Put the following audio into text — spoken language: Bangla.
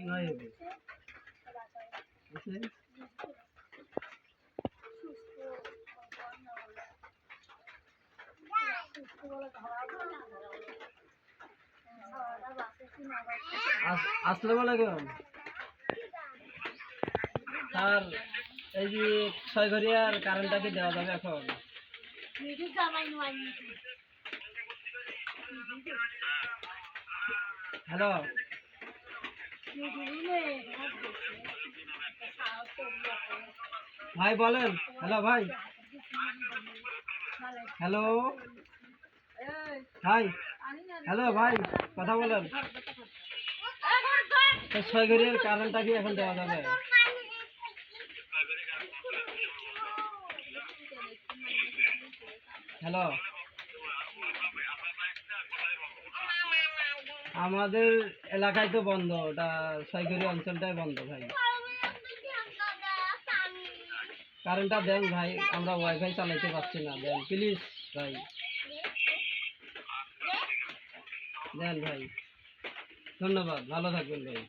নাই হবে বুঝছেন আসসালামু আলাইকুম স্যার এই যে ছয়ঘরিয়ার কারেন্টটা কি দেওয়া যাবে এখন হ্যালো ভাই বলেন হ্যালো ভাই হ্যালো ভাই হ্যালো ভাই কথা বলেন ছয়ঘরিয়ার কারেন্টটা কি এখন দেওয়া যাবে হ্যালো আমাদের এলাকায় তো বন্ধ ওটা ছয়ঘরিয়া অঞ্চলটাই বন্ধ ভাই কারেন্টটা দেন ভাই আমরা ওয়াইফাই চালাইতে পারছি না দেন প্লিজ ভাই দেন ভাই ধন্যবাদ ভালো থাকবেন ভাই